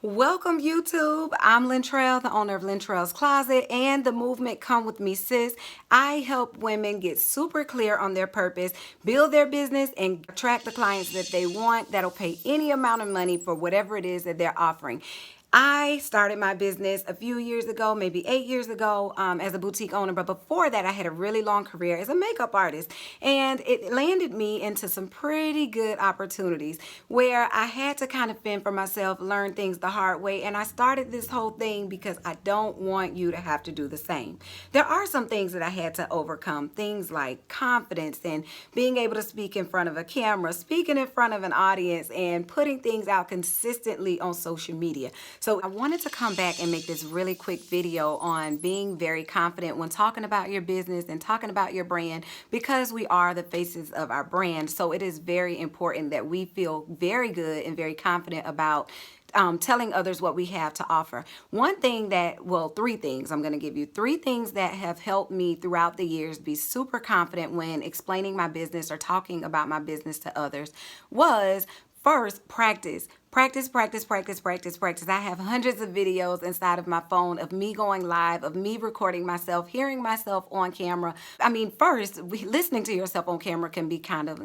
Welcome YouTube. I'm Lyntrell, the owner of Lyntrell's Closet and the movement Come With Me Sis. I help women get super clear on their purpose, build their business, and attract the clients that they want that'll pay any amount of money for whatever it is that they're offering. I started my business a few years ago, maybe 8 years ago, as a boutique owner. But before that, I had a really long career as a makeup artist. And it landed me into some pretty good opportunities where I had to kind of fend for myself, learn things the hard way. And I started this whole thing because I don't want you to have to do the same. There are some things that I had to overcome, things like confidence and being able to speak in front of a camera, speaking in front of an audience, and putting things out consistently on social media. So I wanted to come back and make this really quick video on being very confident when talking about your business and talking about your brand, because we are the faces of our brand. So it is very important that we feel very good and very confident about telling others what we have to offer. One thing that, well, three things, I'm going to give you three things that have helped me throughout the years be super confident when explaining my business or talking about my business to others was, first, practice. Practice, practice, practice, practice, practice. I have hundreds of videos inside of my phone of me going live, of me recording myself, hearing myself on camera. I mean, first, listening to yourself on camera can be kind of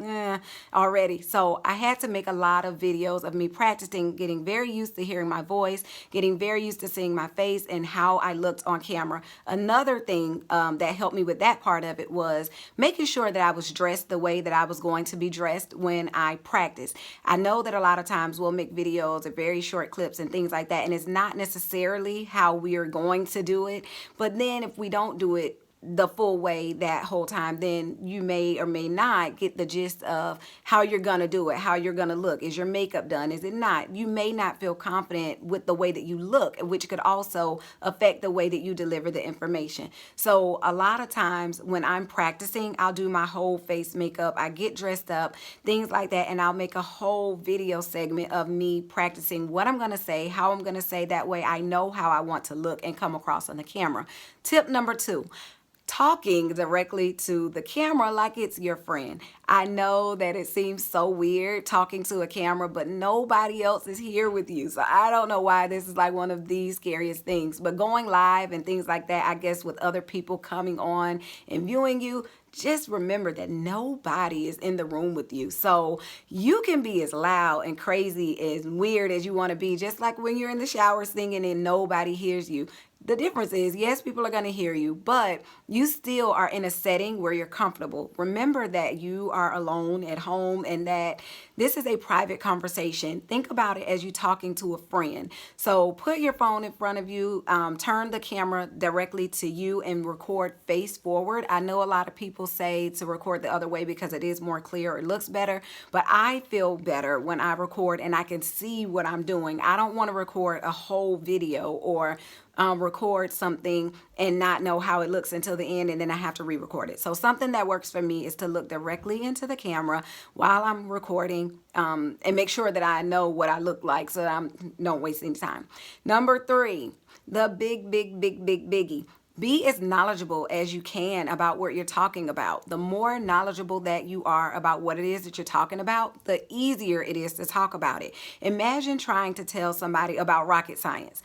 already. So I had to make a lot of videos of me practicing, getting very used to hearing my voice, getting very used to seeing my face and how I looked on camera. Another thing that helped me with that part of it was making sure that I was dressed the way that I was going to be dressed when I practiced. I know that a lot of times we'll make videos or very short clips and things like that, and it's not necessarily how we are going to do it. But then if we don't do it the full way that whole time, then you may or may not get the gist of how you're gonna do it, how you're gonna look. Is your makeup done? Is it not? You may not feel confident with the way that you look, which could also affect the way that you deliver the information. So a lot of times when I'm practicing, I'll do my whole face makeup, I get dressed up, things like that, and I'll make a whole video segment of me practicing what I'm gonna say, how I'm gonna say. That way I know how I want to look and come across on the camera. Tip number two, talking directly to the camera like it's your friend. I know that it seems so weird talking to a camera, but nobody else is here with you. So I don't know why this is like one of the scariest things. But going live and things like that, I guess with other people coming on and viewing you, just remember that nobody is in the room with you. So you can be as loud and crazy as weird as you want to be, just like when you're in the shower singing and nobody hears you. The difference is, yes, people are going to hear you, but you still are in a setting where you're comfortable. Remember that you are alone at home and that this is a private conversation. Think about it as you talking to a friend. So put your phone in front of you, turn the camera directly to you and record face forward. I know a lot of people say to record the other way because it is more clear, it looks better, but I feel better when I record and I can see what I'm doing. I don't want to record a whole video or record something and not know how it looks until the end, and then I have to re-record it. So something that works for me is to look directly into the camera while I'm recording and make sure that I know what I look like so that I don't waste any time. Number three, the big biggie. Be as knowledgeable as you can about what you're talking about. The more knowledgeable that you are about what it is that you're talking about, the easier it is to talk about it. Imagine trying to tell somebody about rocket science.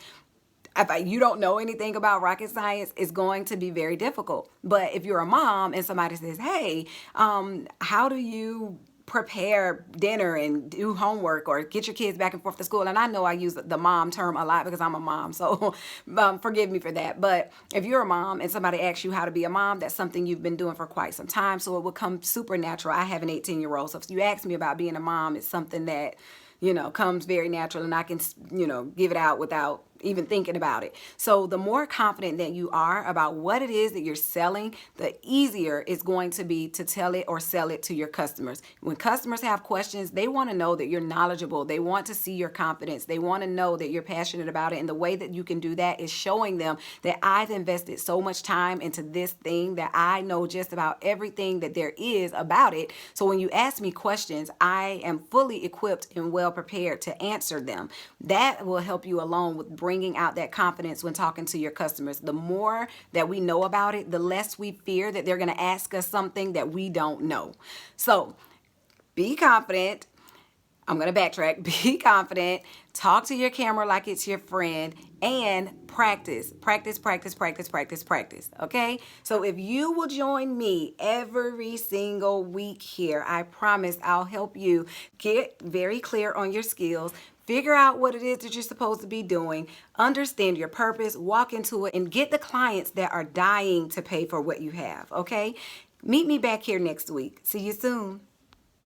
If you don't know anything about rocket science, it's going to be very difficult. But if you're a mom and somebody says, hey, how do you prepare dinner and do homework or get your kids back and forth to school? And I know I use the mom term a lot because I'm a mom, so forgive me for that. But if you're a mom and somebody asks you how to be a mom, that's something you've been doing for quite some time, so it will come super natural. I have an 18-year-old, so if you ask me about being a mom, it's something that, comes very natural, and I can, give it out without even thinking about it. So the more confident that you are about what it is that you're selling, the easier it's going to be to tell it or sell it to your customers. When customers have questions, they want to know that you're knowledgeable. They want to see your confidence. They want to know that you're passionate about it. And the way that you can do that is showing them that I've invested so much time into this thing that I know just about everything that there is about it. So when you ask me questions, I am fully equipped and well prepared to answer them. That will help you along with bringing out that confidence when talking to your customers. The more that we know about it, the less we fear that they're going to ask us something that we don't know. So be confident. I'm going to backtrack. Be confident. Talk to your camera like it's your friend and practice. Practice, practice, practice, practice, practice. Okay? So if you will join me every single week here, I promise I'll help you get very clear on your skills. Figure out what it is that you're supposed to be doing, understand your purpose, walk into it, and get the clients that are dying to pay for what you have. Okay? Meet me back here next week. See you soon.